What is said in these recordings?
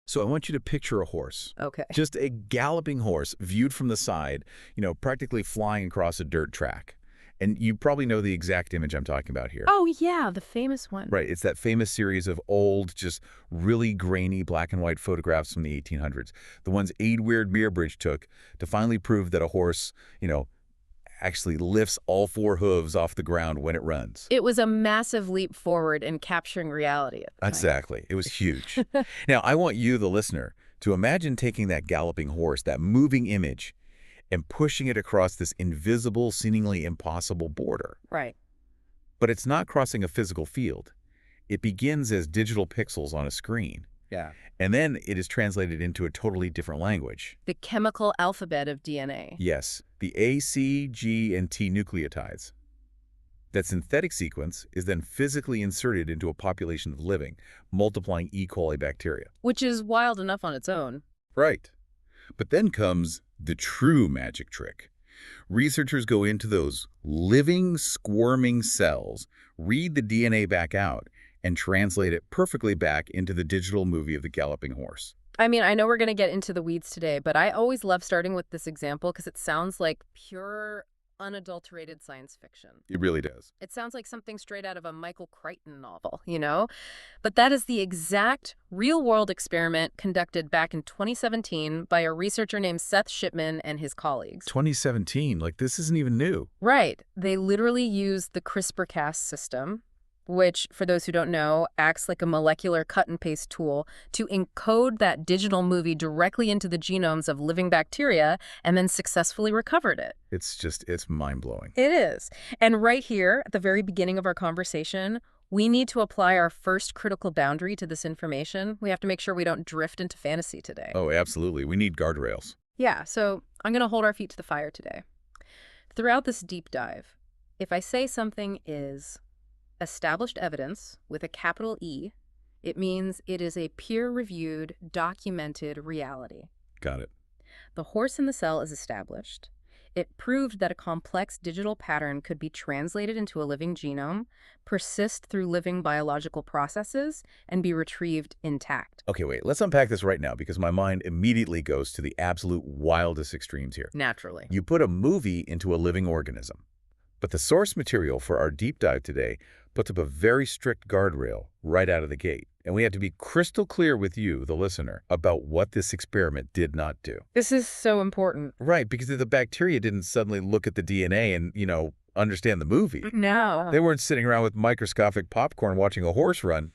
So I want you to picture a horse. Okay. Just a galloping horse viewed from the side, practically flying across a dirt track. And you probably know the exact image I'm talking about here. Oh, yeah, the famous one. Right, it's that famous series of old, just really grainy black and white photographs from the 1800s. The ones Eadweard Muybridge took to finally prove that a horse, actually lifts all four hooves off the ground when it runs. It was a massive leap forward in capturing reality at the time. Exactly. It was huge. Now, I want you, the listener, to imagine taking that galloping horse, that moving image, and pushing it across this invisible, seemingly impossible border. Right. But it's not crossing a physical field. It begins as digital pixels on a screen. Yeah. And then it is translated into a totally different language. The chemical alphabet of DNA. Yes, the A, C, G, and T nucleotides. That synthetic sequence is then physically inserted into a population of living, multiplying E. coli bacteria. Which is wild enough on its own. Right. But then comes the true magic trick. Researchers go into those living, squirming cells, read the DNA back out, and translate it perfectly back into the digital movie of the galloping horse. I mean, I know we're going to get into the weeds today, but I always love starting with this example because it sounds like pure, unadulterated science fiction. It really does. It sounds like something straight out of a Michael Crichton novel, But that is the exact real-world experiment conducted back in 2017 by a researcher named Seth Shipman and his colleagues. 2017, this isn't even new. Right. They literally used the CRISPR-Cas system, which, for those who don't know, acts like a molecular cut-and-paste tool to encode that digital movie directly into the genomes of living bacteria and then successfully recovered it. It's mind-blowing. It is. And right here, at the very beginning of our conversation, we need to apply our first critical boundary to this information. We have to make sure we don't drift into fantasy today. Oh, absolutely. We need guardrails. Yeah, so I'm going to hold our feet to the fire today. Throughout this deep dive, if I say something is established evidence with a capital E, it means it is a peer-reviewed, documented reality. Got it. The horse in the cell is established. It proved that a complex digital pattern could be translated into a living genome, persist through living biological processes, and be retrieved intact. Okay, wait. Let's unpack this right now because my mind immediately goes to the absolute wildest extremes here. Naturally. You put a movie into a living organism. But the source material for our deep dive today puts up a very strict guardrail right out of the gate. And we have to be crystal clear with you, the listener, about what this experiment did not do. This is so important. Right, because the bacteria didn't suddenly look at the DNA and, understand the movie. No. They weren't sitting around with microscopic popcorn watching a horse run.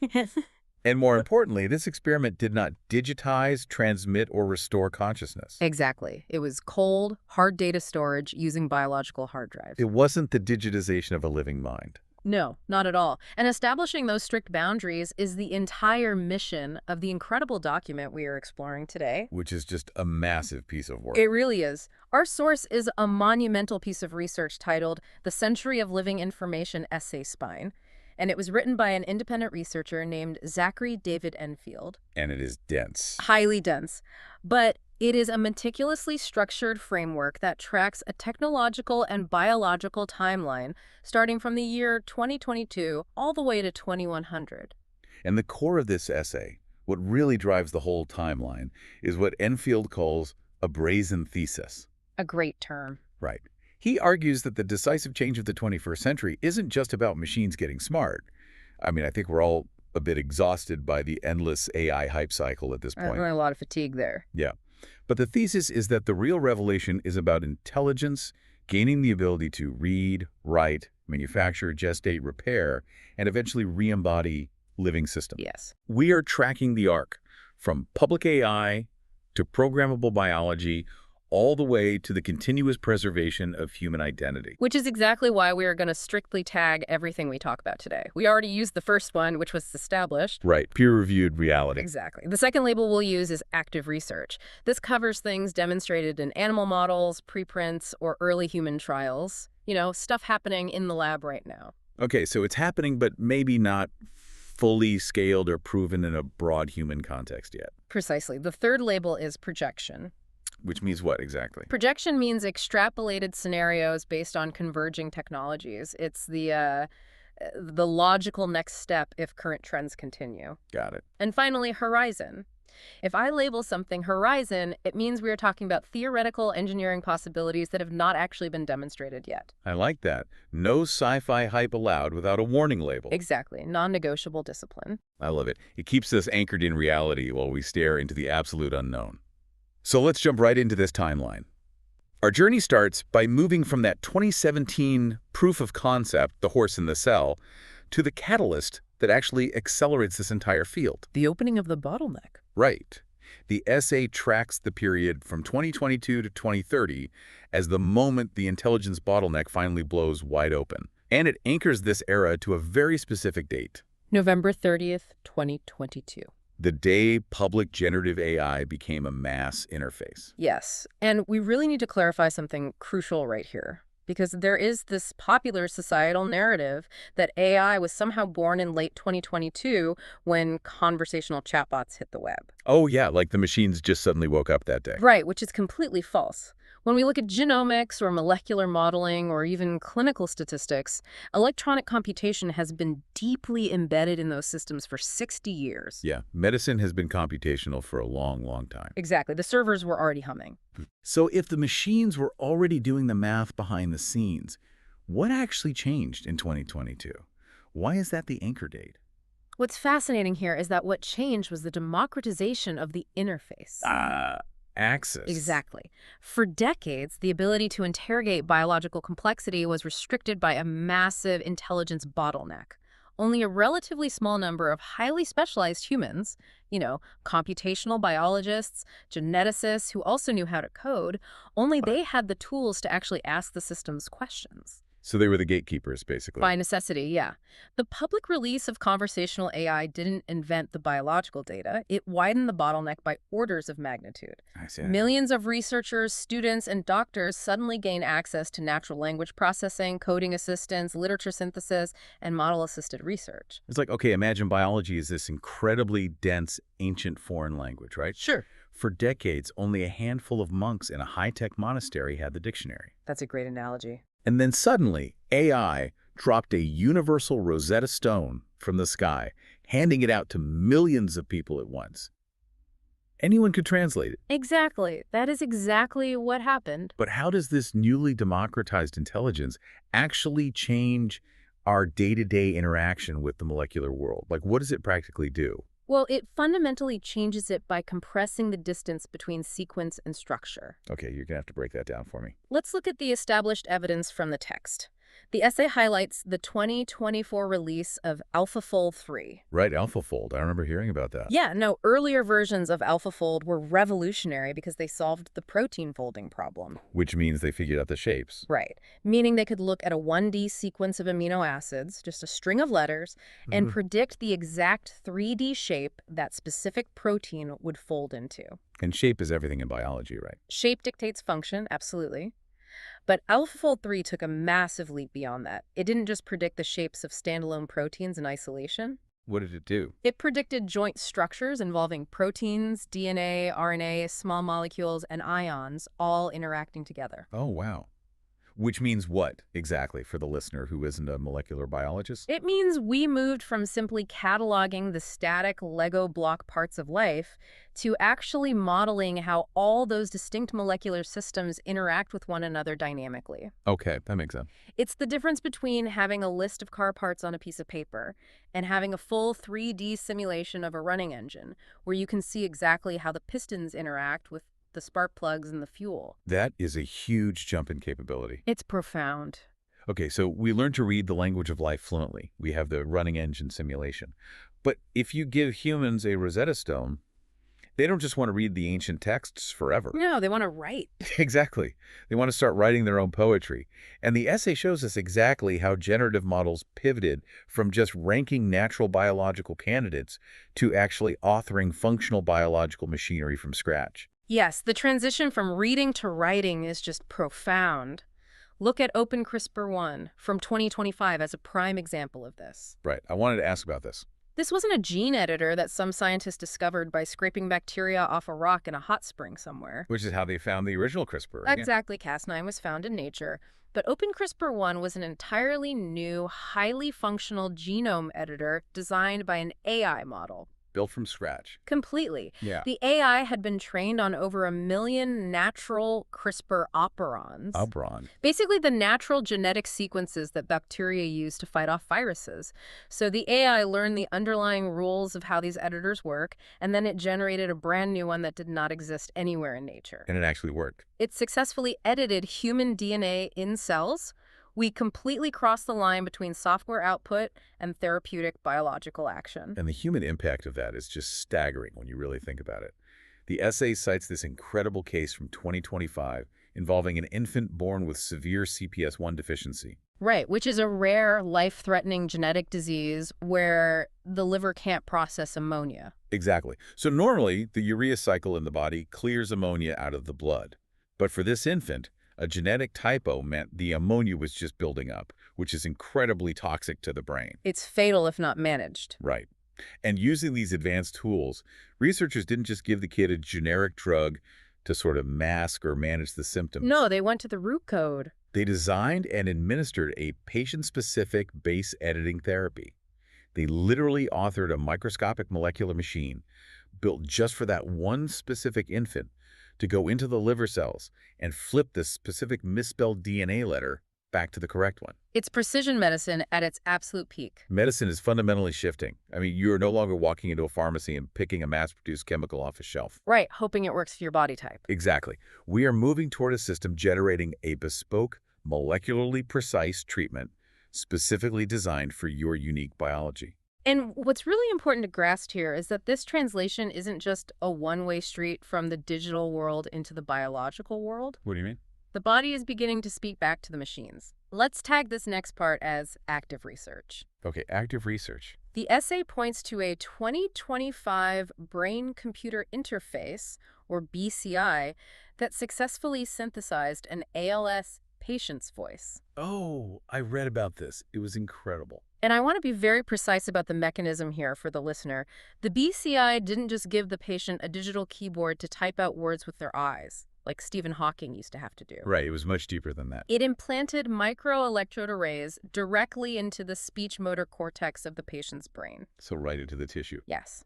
And more importantly, this experiment did not digitize, transmit, or restore consciousness. Exactly. It was cold, hard data storage using biological hard drives. It wasn't the digitization of a living mind. No, not at all. And establishing those strict boundaries is the entire mission of the incredible document we are exploring today. Which is just a massive piece of work. It really is. Our source is a monumental piece of research titled The Century of Living Information Essay Spine, and it was written by an independent researcher named Zachary David Enfield. And it is dense. Highly dense. But it is a meticulously structured framework that tracks a technological and biological timeline starting from the year 2022 all the way to 2100. And the core of this essay, what really drives the whole timeline, is what Enfield calls a brazen thesis. A great term. Right. He argues that the decisive change of the 21st century isn't just about machines getting smart. I mean, I think we're all a bit exhausted by the endless AI hype cycle at this point. A lot of fatigue there. Yeah. But the thesis is that the real revelation is about intelligence, gaining the ability to read, write, manufacture, gestate, repair, and eventually re-embody living systems. Yes. We are tracking the arc from public AI to programmable biology, all the way to the continuous preservation of human identity. Which is exactly why we are going to strictly tag everything we talk about today. We already used the first one, which was established. Right, peer-reviewed reality. Exactly. The second label we'll use is active research. This covers things demonstrated in animal models, preprints, or early human trials. Stuff happening in the lab right now. Okay, so it's happening, but maybe not fully scaled or proven in a broad human context yet. Precisely. The third label is projection. Which means what exactly? Projection means extrapolated scenarios based on converging technologies. It's the logical next step if current trends continue. Got it. And finally, horizon. If I label something horizon, it means we are talking about theoretical engineering possibilities that have not actually been demonstrated yet. I like that. No sci-fi hype allowed without a warning label. Exactly. Non-negotiable discipline. I love it. It keeps us anchored in reality while we stare into the absolute unknown. So let's jump right into this timeline. Our journey starts by moving from that 2017 proof of concept, the horse in the cell, to the catalyst that actually accelerates this entire field. The opening of the bottleneck. Right. The essay tracks the period from 2022 to 2030 as the moment the intelligence bottleneck finally blows wide open. And it anchors this era to a very specific date. November 30th, 2022. The day public generative AI became a mass interface. Yes, and we really need to clarify something crucial right here, because there is this popular societal narrative that AI was somehow born in late 2022 when conversational chatbots hit the web. Oh yeah, like the machines just suddenly woke up that day. Right, which is completely false. When we look at genomics or molecular modeling or even clinical statistics, electronic computation has been deeply embedded in those systems for 60 years. Yeah, medicine has been computational for a long, long time. Exactly. The servers were already humming. So if the machines were already doing the math behind the scenes, what actually changed in 2022? Why is that the anchor date? What's fascinating here is that what changed was the democratization of the interface. Access. Exactly. For decades, the ability to interrogate biological complexity was restricted by a massive intelligence bottleneck. Only a relatively small number of highly specialized humans, computational biologists, geneticists who also knew how to code, only they had the tools to actually ask the systems questions. So they were the gatekeepers, basically. By necessity, yeah. The public release of conversational AI didn't invent the biological data. It widened the bottleneck by orders of magnitude. I see. Millions of researchers, students, and doctors suddenly gained access to natural language processing, coding assistance, literature synthesis, and model-assisted research. It's like, okay, imagine biology is this incredibly dense, ancient foreign language, right? Sure. For decades, only a handful of monks in a high-tech monastery had the dictionary. That's a great analogy. And then suddenly, AI dropped a universal Rosetta Stone from the sky, handing it out to millions of people at once. Anyone could translate it. Exactly. That is exactly what happened. But how does this newly democratized intelligence actually change our day-to-day interaction with the molecular world? Like, what does it practically do? Well, it fundamentally changes it by compressing the distance between sequence and structure. Okay, you're going to have to break that down for me. Let's look at the established evidence from the text. The essay highlights the 2024 release of AlphaFold 3. Right, AlphaFold. I remember hearing about that. Yeah, no, earlier versions of AlphaFold were revolutionary because they solved the protein folding problem. Which means they figured out the shapes. Right, meaning they could look at a 1D sequence of amino acids, just a string of letters, and predict the exact 3D shape that specific protein would fold into. And shape is everything in biology, right? Shape dictates function, absolutely. But AlphaFold 3 took a massive leap beyond that. It didn't just predict the shapes of standalone proteins in isolation. What did it do? It predicted joint structures involving proteins, DNA, RNA, small molecules, and ions all interacting together. Oh, wow. Which means what, exactly, for the listener who isn't a molecular biologist? It means we moved from simply cataloging the static Lego block parts of life to actually modeling how all those distinct molecular systems interact with one another dynamically. Okay, that makes sense. It's the difference between having a list of car parts on a piece of paper and having a full 3D simulation of a running engine, where you can see exactly how the pistons interact with the spark plugs and the fuel. That is a huge jump in capability. It's profound. Okay, so we learned to read the language of life fluently. We have the running engine simulation. But if you give humans a Rosetta Stone, they don't just want to read the ancient texts forever. No, they want to write. Exactly. They want to start writing their own poetry. And the essay shows us exactly how generative models pivoted from just ranking natural biological candidates to actually authoring functional biological machinery from scratch. Yes, the transition from reading to writing is just profound. Look at OpenCRISPR-1 from 2025 as a prime example of this. Right. I wanted to ask about this. This wasn't a gene editor that some scientists discovered by scraping bacteria off a rock in a hot spring somewhere. Which is how they found the original CRISPR. Right? Exactly. Cas9 was found in nature. But OpenCRISPR-1 was an entirely new, highly functional genome editor designed by an AI model. built from scratch. Completely. Yeah. The AI had been trained on over 1 million natural CRISPR operons. Operon. Basically, the natural genetic sequences that bacteria use to fight off viruses. So the AI learned the underlying rules of how these editors work, and then it generated a brand new one that did not exist anywhere in nature. And it actually worked. It successfully edited human DNA in cells. We completely crossed the line between software output and therapeutic biological action. And the human impact of that is just staggering when you really think about it. The essay cites this incredible case from 2025 involving an infant born with severe CPS1 deficiency. Right, which is a rare, life-threatening genetic disease where the liver can't process ammonia. Exactly. So normally, the urea cycle in the body clears ammonia out of the blood. But for this infant, a genetic typo meant the ammonia was just building up, which is incredibly toxic to the brain. It's fatal if not managed. Right. And using these advanced tools, researchers didn't just give the kid a generic drug to sort of mask or manage the symptoms. No, they went to the root code. They designed and administered a patient-specific base editing therapy. They literally authored a microscopic molecular machine built just for that one specific infant to go into the liver cells and flip this specific misspelled DNA letter back to the correct one. It's precision medicine at its absolute peak. Medicine is fundamentally shifting. I mean, you're no longer walking into a pharmacy and picking a mass-produced chemical off a shelf. Right, hoping it works for your body type. Exactly. We are moving toward a system generating a bespoke, molecularly precise treatment specifically designed for your unique biology. And what's really important to grasp here is that this translation isn't just a one-way street from the digital world into the biological world. What do you mean? The body is beginning to speak back to the machines. Let's tag this next part as active research. Okay, active research. The essay points to a 2025 brain-computer interface, or BCI, that successfully synthesized an ALS patient's voice. Oh, I read about this. It was incredible. And I want to be very precise about the mechanism here for the listener. The BCI didn't just give the patient a digital keyboard to type out words with their eyes, like Stephen Hawking used to have to do. Right, it was much deeper than that. It implanted microelectrode arrays directly into the speech-motor cortex of the patient's brain. So right into the tissue. Yes.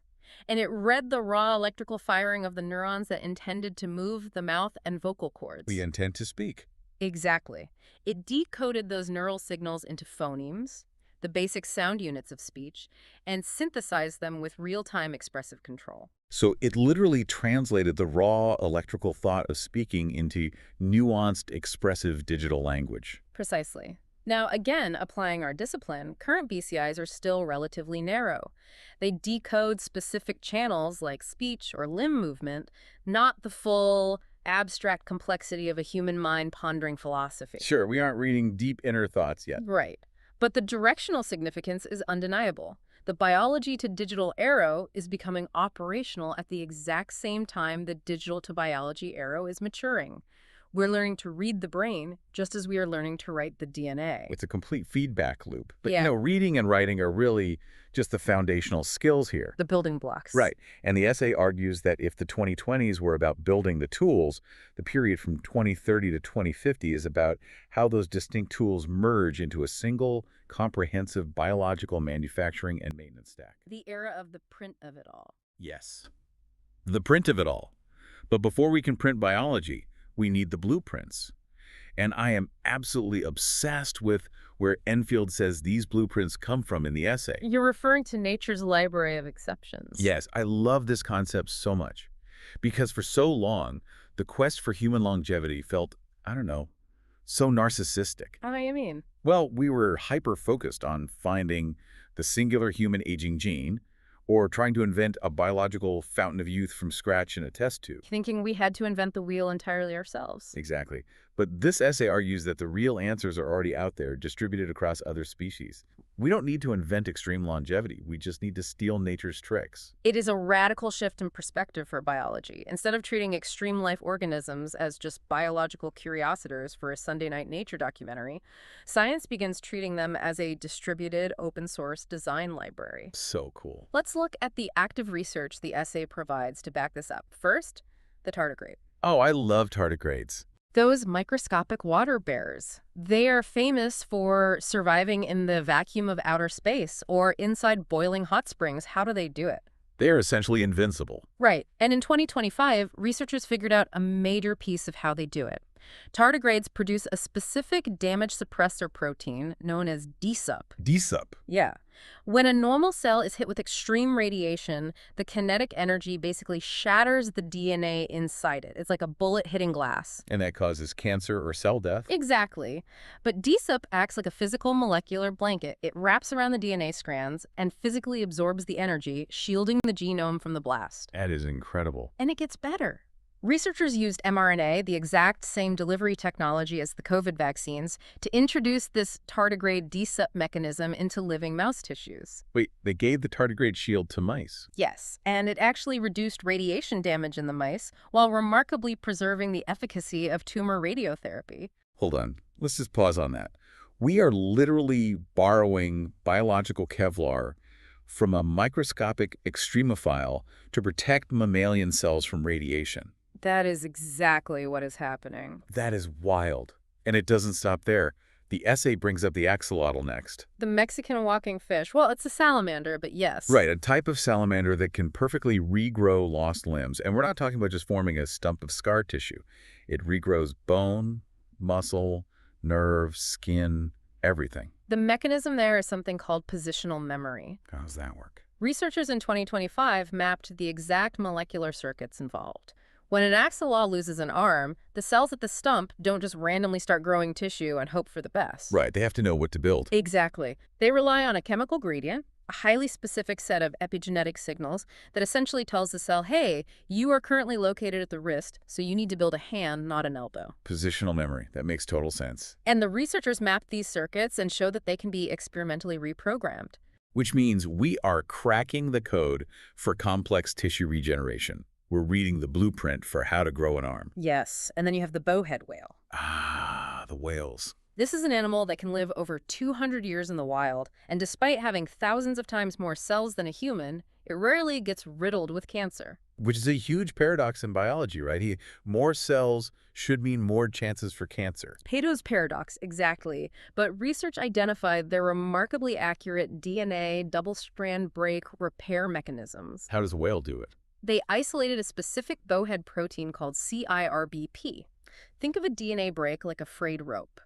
And it read the raw electrical firing of the neurons that intended to move the mouth and vocal cords. The intent to speak. Exactly. It decoded those neural signals into phonemes, the basic sound units of speech, and synthesized them with real-time expressive control. So it literally translated the raw electrical thought of speaking into nuanced, expressive digital language. Precisely. Now, again, applying our discipline, current BCIs are still relatively narrow. They decode specific channels like speech or limb movement, not the full, abstract complexity of a human mind pondering philosophy. Sure, we aren't reading deep inner thoughts yet. Right. But the directional significance is undeniable. The biology-to-digital arrow is becoming operational at the exact same time the digital-to-biology arrow is maturing. We're learning to read the brain just as we are learning to write the DNA. It's a complete feedback loop. But, Yeah. Reading and writing are really just the foundational skills here. The building blocks. Right. And the essay argues that if the 2020s were about building the tools, the period from 2030 to 2050 is about how those distinct tools merge into a single, comprehensive biological manufacturing and maintenance stack. The era of the print of it all. Yes. The print of it all. But before we can print biology, we need the blueprints. And I am absolutely obsessed with where Enfield says these blueprints come from in the essay. You're referring to nature's library of exceptions. Yes, I love this concept so much. Because for so long, the quest for human longevity felt, I don't know, so narcissistic. How do you mean? Well, we were hyper-focused on finding the singular human aging gene, or trying to invent a biological fountain of youth from scratch in a test tube. Thinking we had to invent the wheel entirely ourselves. Exactly. But this essay argues that the real answers are already out there, distributed across other species. We don't need to invent extreme longevity. We just need to steal nature's tricks. It is a radical shift in perspective for biology. Instead of treating extreme life organisms as just biological curiositors for a Sunday night nature documentary, science begins treating them as a distributed, open-source design library. So cool. Let's look at the active research the essay provides to back this up. First, the tardigrade. Oh, I love tardigrades. Those microscopic water bears. They are famous for surviving in the vacuum of outer space or inside boiling hot springs. How do they do it? They are essentially invincible. Right. And in 2025, researchers figured out a major piece of how they do it. Tardigrades produce a specific damage suppressor protein known as DSUP. DSUP. Yeah. When a normal cell is hit with extreme radiation, the kinetic energy basically shatters the DNA inside it. It's like a bullet hitting glass. And that causes cancer or cell death? Exactly. But DSUP acts like a physical molecular blanket. It wraps around the DNA strands and physically absorbs the energy, shielding the genome from the blast. That is incredible. And it gets better. Researchers used mRNA, the exact same delivery technology as the COVID vaccines, to introduce this tardigrade DSUP mechanism into living mouse tissues. Wait, they gave the tardigrade shield to mice? Yes, and it actually reduced radiation damage in the mice while remarkably preserving the efficacy of tumor radiotherapy. Hold on. Let's just pause on that. We are literally borrowing biological Kevlar from a microscopic extremophile to protect mammalian cells from radiation. That is exactly what is happening. That is wild. And it doesn't stop there. The essay brings up the axolotl next. The Mexican walking fish. Well, it's a salamander, but yes. Right, a type of salamander that can perfectly regrow lost limbs. And we're not talking about just forming a stump of scar tissue. It regrows bone, muscle, nerve, skin, everything. The mechanism there is something called positional memory. How does that work? Researchers in 2025 mapped the exact molecular circuits involved. When an axolotl loses an arm, the cells at the stump don't just randomly start growing tissue and hope for the best. Right, they have to know what to build. Exactly. They rely on a chemical gradient, a highly specific set of epigenetic signals that essentially tells the cell, hey, you are currently located at the wrist, so you need to build a hand, not an elbow. Positional memory. That makes total sense. And the researchers mapped these circuits and showed that they can be experimentally reprogrammed. Which means we are cracking the code for complex tissue regeneration. We're reading the blueprint for how to grow an arm. Yes, and then you have the bowhead whale. Ah, the whales. This is an animal that can live over 200 years in the wild, and despite having thousands of times more cells than a human, it rarely gets riddled with cancer. Which is a huge paradox in biology, right? More cells should mean more chances for cancer. Peto's paradox, exactly. But research identified their remarkably accurate DNA double-strand break repair mechanisms. How does a whale do it? They isolated a specific bowhead protein called CIRBP. Think of a DNA break like a frayed rope.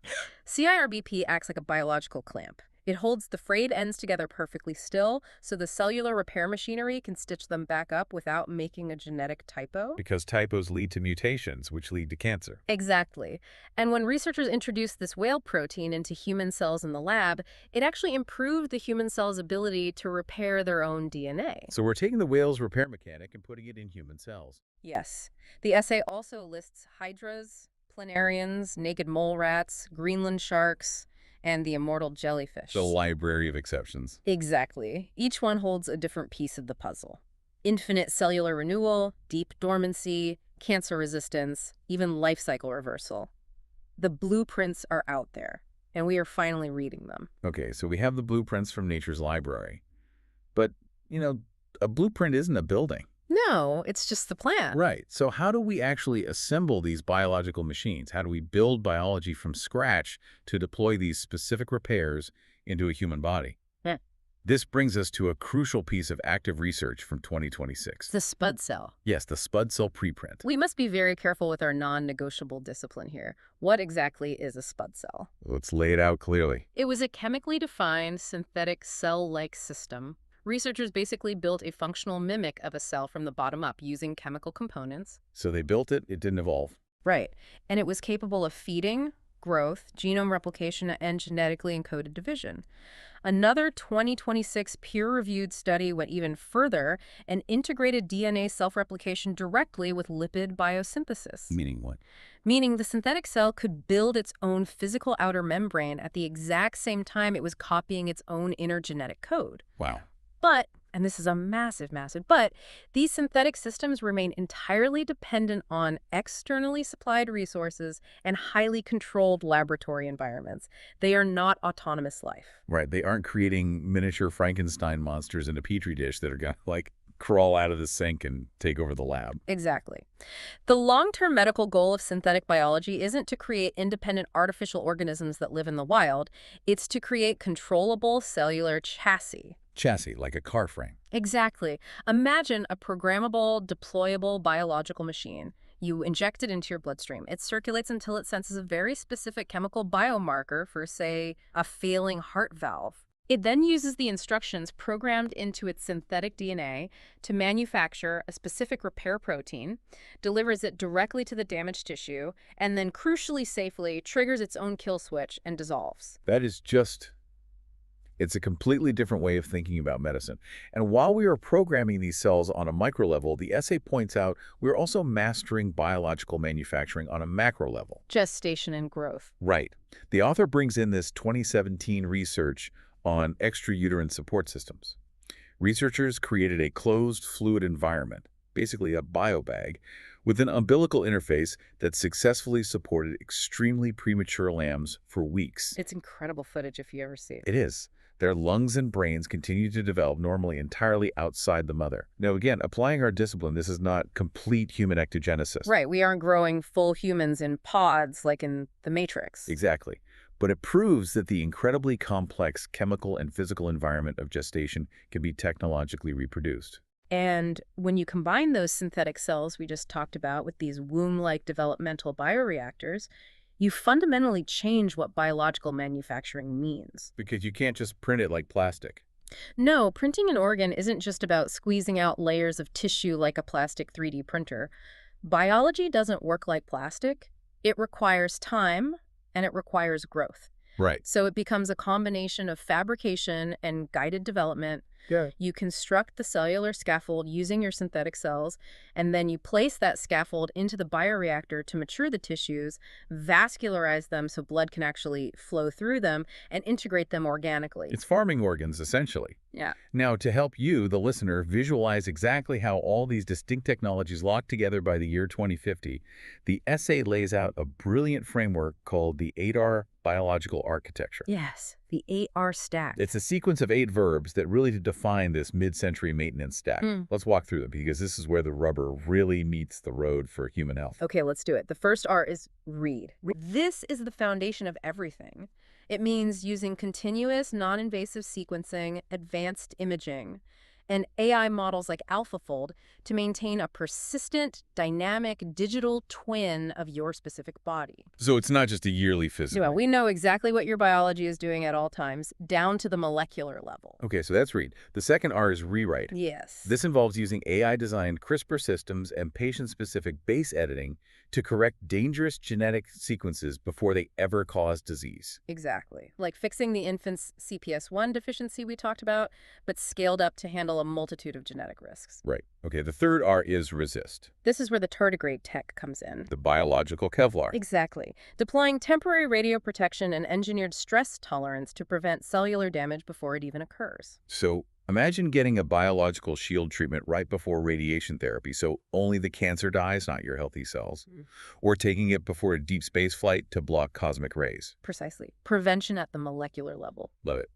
CIRBP acts like a biological clamp. It holds the frayed ends together perfectly still, so the cellular repair machinery can stitch them back up without making a genetic typo. Because typos lead to mutations, which lead to cancer. Exactly. And when researchers introduced this whale protein into human cells in the lab, it actually improved the human cell's ability to repair their own DNA. So we're taking the whale's repair mechanic and putting it in human cells. Yes. The essay also lists hydras, planarians, naked mole rats, Greenland sharks, and the immortal jellyfish. The library of exceptions. Exactly. Each one holds a different piece of the puzzle. Infinite cellular renewal, deep dormancy, cancer resistance, even life cycle reversal. The blueprints are out there, and we are finally reading them. Okay, so we have the blueprints from nature's library. But, a blueprint isn't a building. No, it's just the plan. Right. So how do we actually assemble these biological machines? How do we build biology from scratch to deploy these specific repairs into a human body? Yeah. This brings us to a crucial piece of active research from 2026. The spud cell. Yes, the spud cell preprint. We must be very careful with our non-negotiable discipline here. What exactly is a spud cell? Let's lay it out clearly. It was a chemically defined synthetic cell-like system. Researchers basically built a functional mimic of a cell from the bottom up using chemical components. So they built it, it didn't evolve. Right. And it was capable of feeding, growth, genome replication, and genetically encoded division. Another 2026 peer-reviewed study went even further and integrated DNA self-replication directly with lipid biosynthesis. Meaning what? Meaning the synthetic cell could build its own physical outer membrane at the exact same time it was copying its own inner genetic code. Wow. But, and this is a massive, but these synthetic systems remain entirely dependent on externally supplied resources and highly controlled laboratory environments. They are not autonomous life. Right. They aren't creating miniature Frankenstein monsters in a petri dish that are going to, crawl out of the sink and take over the lab. Exactly. The long-term medical goal of synthetic biology isn't to create independent artificial organisms that live in the wild. It's to create controllable cellular chassis. Chassis, like a car frame. Exactly. Imagine a programmable, deployable biological machine. You inject it into your bloodstream. It circulates until it senses a very specific chemical biomarker for, say, a failing heart valve. It then uses the instructions programmed into its synthetic DNA to manufacture a specific repair protein, delivers it directly to the damaged tissue, and then crucially safely triggers its own kill switch and dissolves. That is just... It's a completely different way of thinking about medicine. And while we are programming these cells on a micro level, the essay points out we're also mastering biological manufacturing on a macro level. Gestation and growth. Right. The author brings in this 2017 research on extrauterine support systems. Researchers created a closed fluid environment, basically a biobag, with an umbilical interface that successfully supported extremely premature lambs for weeks. It's incredible footage if you ever see it. It is. Their lungs and brains continue to develop normally entirely outside the mother. Now, again, applying our discipline, this is not complete human ectogenesis. Right, we aren't growing full humans in pods like in The Matrix. Exactly. But it proves that the incredibly complex chemical and physical environment of gestation can be technologically reproduced. And when you combine those synthetic cells we just talked about with these womb-like developmental bioreactors, you fundamentally change what biological manufacturing means. Because you can't just print it like plastic. No, printing an organ isn't just about squeezing out layers of tissue like a plastic 3D printer. Biology doesn't work like plastic. It requires time, and it requires growth. Right. So it becomes a combination of fabrication and guided development. Yeah. You construct the cellular scaffold using your synthetic cells, and then you place that scaffold into the bioreactor to mature the tissues, vascularize them so blood can actually flow through them, and integrate them organically. It's farming organs, essentially. Yeah. Now, to help you, the listener, visualize exactly how all these distinct technologies lock together by the year 2050, the essay lays out a brilliant framework called the 8R biological architecture. Yes, the 8R stack. It's a sequence of 8 verbs that really define this mid-century maintenance stack. Let's walk through them because this is where the rubber really meets the road for human health. Okay, let's do it. The first R is read. This is the foundation of everything. It means using continuous, non-invasive sequencing, advanced imaging, and AI models like AlphaFold to maintain a persistent, dynamic digital twin of your specific body. So it's not just a yearly physical. Yeah, we know exactly what your biology is doing at all times, down to the molecular level. Okay, so that's read. The second R is rewrite. Yes. This involves using AI-designed CRISPR systems and patient-specific base editing to correct dangerous genetic sequences before they ever cause disease. Exactly. Like fixing the infant's CPS1 deficiency we talked about, but scaled up to handle a multitude of genetic risks. Right. Okay, the third R is resist. This is where the tardigrade tech comes in. The biological Kevlar. Exactly. Deploying temporary radio protection and engineered stress tolerance to prevent cellular damage before it even occurs. So imagine getting a biological shield treatment right before radiation therapy, so only the cancer dies, not your healthy cells. Or taking it before a deep space flight to block cosmic rays. Precisely. Prevention at the molecular level. Love it.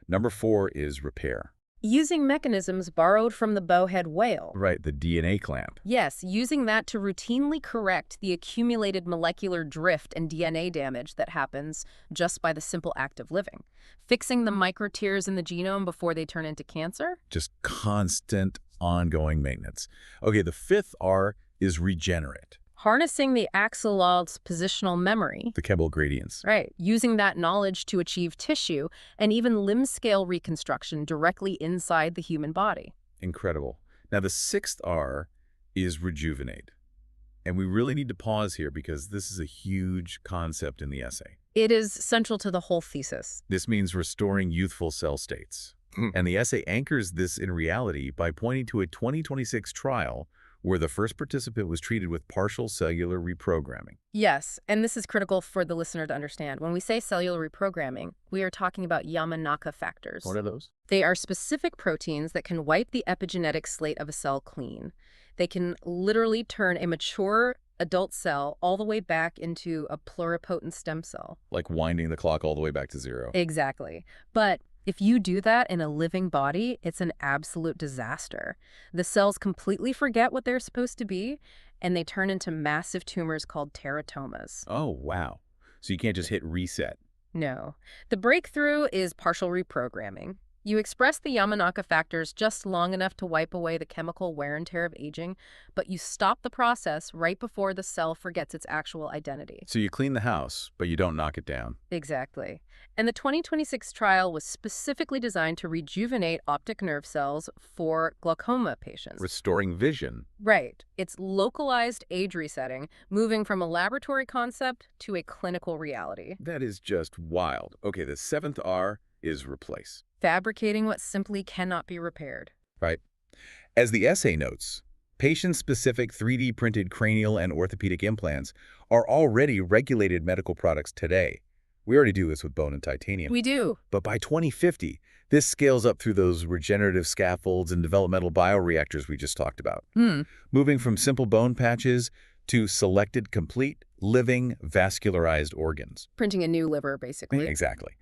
Number 4 is repair. Using mechanisms borrowed from the bowhead whale. Right, the DNA clamp. Yes, using that to routinely correct the accumulated molecular drift and DNA damage that happens just by the simple act of living. Fixing the microtears in the genome before they turn into cancer. Just constant, ongoing maintenance. Okay, the fifth R is regenerate. Harnessing the axolotl's positional memory. The Kebble gradients. Right, using that knowledge to achieve tissue and even limb-scale reconstruction directly inside the human body. Incredible. Now, the sixth R is rejuvenate. And we really need to pause here because this is a huge concept in the essay. It is central to the whole thesis. This means restoring youthful cell states. And the essay anchors this in reality by pointing to a 2026 trial where the first participant was treated with partial cellular reprogramming. Yes, and this is critical for the listener to understand. When we say cellular reprogramming, we are talking about Yamanaka factors. What are those? They are specific proteins that can wipe the epigenetic slate of a cell clean. They can literally turn a mature adult cell all the way back into a pluripotent stem cell. Like winding the clock all the way back to zero. Exactly. But if you do that in a living body, it's an absolute disaster. The cells completely forget what they're supposed to be, and they turn into massive tumors called teratomas. Oh, wow. So you can't just hit reset. No. The breakthrough is partial reprogramming. You express the Yamanaka factors just long enough to wipe away the chemical wear and tear of aging, but you stop the process right before the cell forgets its actual identity. So you clean the house, but you don't knock it down. Exactly. And the 2026 trial was specifically designed to rejuvenate optic nerve cells for glaucoma patients. Restoring vision. Right. It's localized age resetting, moving from a laboratory concept to a clinical reality. That is just wild. Okay, the seventh R is replace. Fabricating what simply cannot be repaired. Right. As the essay notes, patient-specific 3D printed cranial and orthopedic implants are already regulated medical products today. We already do this with bone and titanium. We do. But by 2050, this scales up through those regenerative scaffolds and developmental bioreactors we just talked about, moving from simple bone patches to selected, complete, living, vascularized organs. Printing a new liver, basically. Exactly.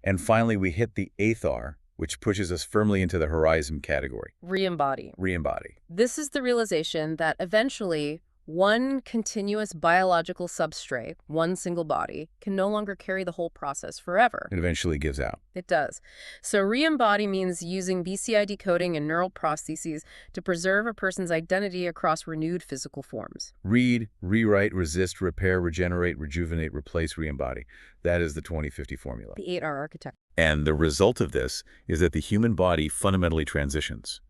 And finally, we hit the eighth R, which pushes us firmly into the horizon category. Re-embody. Re-embody. This is the realization that eventually one continuous biological substrate, one single body, can no longer carry the whole process forever. It eventually gives out. It does. So re-embody means using BCI decoding and neural prostheses to preserve a person's identity across renewed physical forms. Read, rewrite, resist, repair, regenerate, rejuvenate, replace, re-embody. That is the 2050 formula. The 8R architecture. And the result of this is that the human body fundamentally transitions.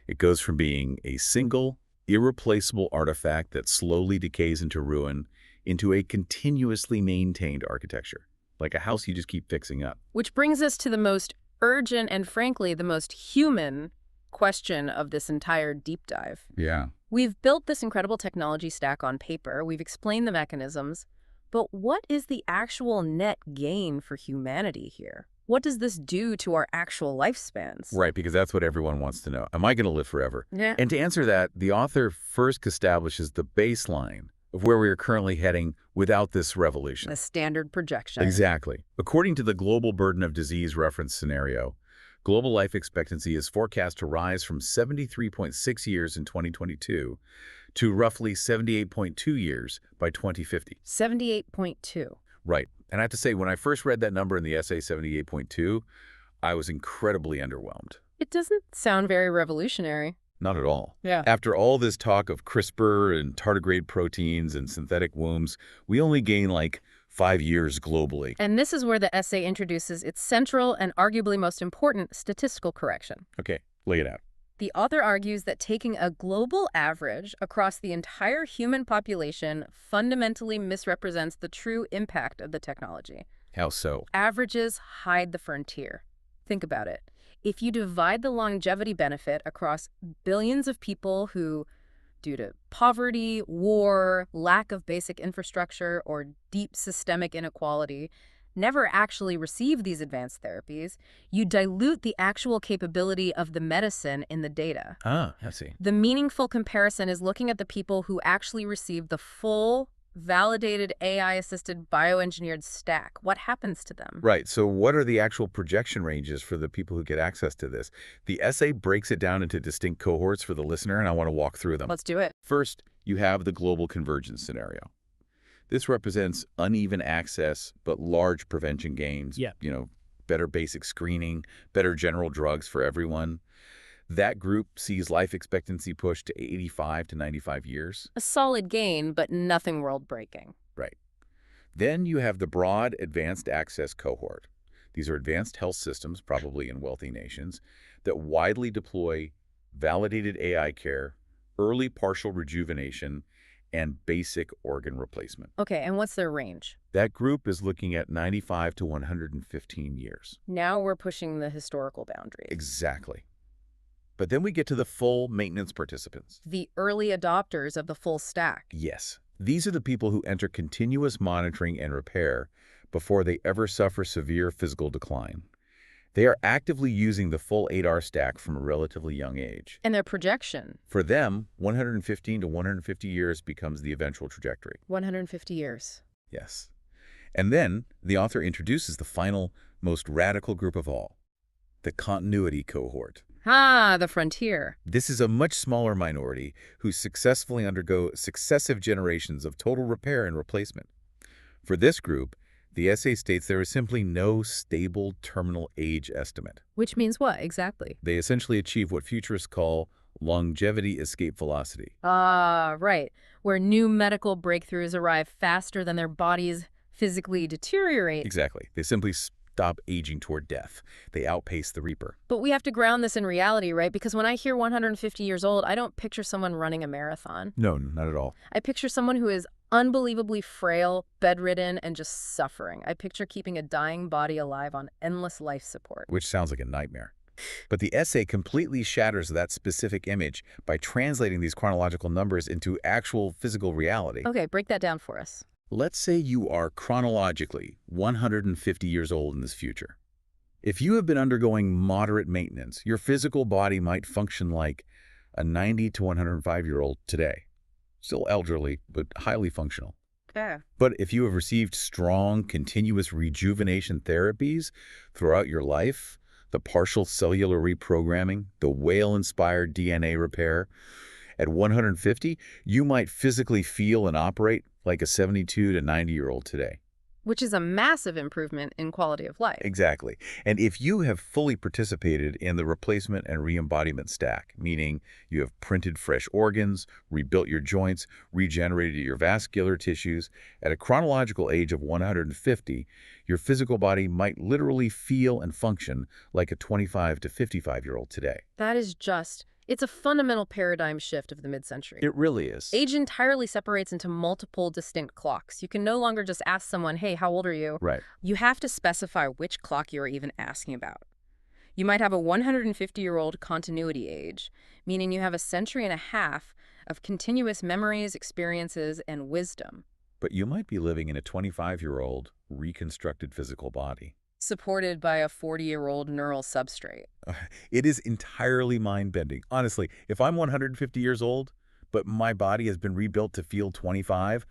It goes from being a single, irreplaceable artifact that slowly decays into ruin into a continuously maintained architecture, like a house you just keep fixing up. Which brings us to the most urgent and, frankly, the most human question of this entire deep dive. Yeah. We've built this incredible technology stack on paper. We've explained the mechanisms. But what is the actual net gain for humanity here? What does this do to our actual lifespans? Right, because that's what everyone wants to know. Am I going to live forever? Yeah. And to answer that, the author first establishes the baseline of where we are currently heading without this revolution. A standard projection. Exactly. According to the Global Burden of Disease reference scenario, global life expectancy is forecast to rise from 73.6 years in 2022 to roughly 78.2 years by 2050. 78.2. Right. And I have to say, when I first read that number in the essay 78.2, I was incredibly underwhelmed. It doesn't sound very revolutionary. Not at all. Yeah. After all this talk of CRISPR and tardigrade proteins and synthetic wombs, we only gain like 5 years globally. And this is where the essay introduces its central and arguably most important statistical correction. Okay, lay it out. The author argues that taking a global average across the entire human population fundamentally misrepresents the true impact of the technology. How so? Averages hide the frontier. Think about it. If you divide the longevity benefit across billions of people who, due to poverty, war, lack of basic infrastructure, or deep systemic inequality, never actually receive these advanced therapies, you dilute the actual capability of the medicine in the data. Ah, I see. The meaningful comparison is looking at the people who actually receive the full, validated AI-assisted bioengineered stack. What happens to them? Right. So what are the actual projection ranges for the people who get access to this? The essay breaks it down into distinct cohorts for the listener, and I want to walk through them. Let's do it. First, you have the global convergence scenario. This represents uneven access, but large prevention gains. Yeah. Better basic screening, better general drugs for everyone. That group sees life expectancy pushed to 85 to 95 years. A solid gain, but nothing world-breaking. Right. Then you have the broad advanced access cohort. These are advanced health systems, probably in wealthy nations, that widely deploy validated AI care, early partial rejuvenation, and basic organ replacement. Okay, and what's their range? That group is looking at 95 to 115 years. Now we're pushing the historical boundaries. Exactly. But then we get to the full maintenance participants. The early adopters of the full stack. Yes. These are the people who enter continuous monitoring and repair before they ever suffer severe physical decline. They are actively using the full 8R stack from a relatively young age. And their projection. For them, 115 to 150 years becomes the eventual trajectory. 150 years. Yes. And then the author introduces the final, most radical group of all, the continuity cohort. Ah, the frontier. This is a much smaller minority who successfully undergo successive generations of total repair and replacement. For this group, The essay states there is simply no stable terminal age estimate. Which means what, exactly? They essentially achieve what futurists call longevity escape velocity. Ah, right. Where new medical breakthroughs arrive faster than their bodies physically deteriorate. Exactly. They simply stop aging toward death. They outpace the reaper. But we have to ground this in reality, right? Because when I hear 150 years old, I don't picture someone running a marathon. No, not at all. I picture someone who is unbelievably frail, bedridden, and just suffering. I picture keeping a dying body alive on endless life support. Which sounds like a nightmare. But the essay completely shatters that specific image by translating these chronological numbers into actual physical reality. Okay, break that down for us. Let's say you are chronologically 150 years old in this future. If you have been undergoing moderate maintenance, your physical body might function like a 90 to 105-year-old today. Still elderly, but highly functional. Okay. But if you have received strong, continuous rejuvenation therapies throughout your life, the partial cellular reprogramming, the whale-inspired DNA repair, at 150, you might physically feel and operate like a 72 to 90-year-old today. Which is a massive improvement in quality of life. Exactly. And if you have fully participated in the replacement and re-embodiment stack, meaning you have printed fresh organs, rebuilt your joints, regenerated your vascular tissues, at a chronological age of 150, your physical body might literally feel and function like a 25 to 55-year-old today. That is just... It's a fundamental paradigm shift of the mid-century. It really is. Age entirely separates into multiple distinct clocks. You can no longer just ask someone, hey, how old are you? Right. You have to specify which clock you're even asking about. You might have a 150-year-old continuity age, meaning you have a century and a half of continuous memories, experiences, and wisdom. But you might be living in a 25-year-old reconstructed physical body. Supported by a 40-year-old neural substrate. It is entirely mind-bending. Honestly, if I'm 150 years old, but my body has been rebuilt to feel 25,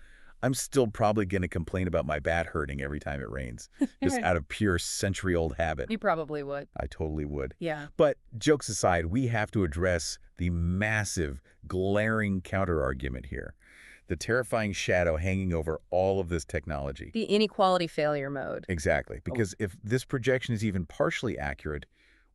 I'm still probably going to complain about my back hurting every time it rains, just out of pure century-old habit. You probably would. I totally would. Yeah. But jokes aside, we have to address the massive, glaring counter-argument here. The terrifying shadow hanging over all of this technology. The inequality failure mode. Exactly, because if this projection is even partially accurate,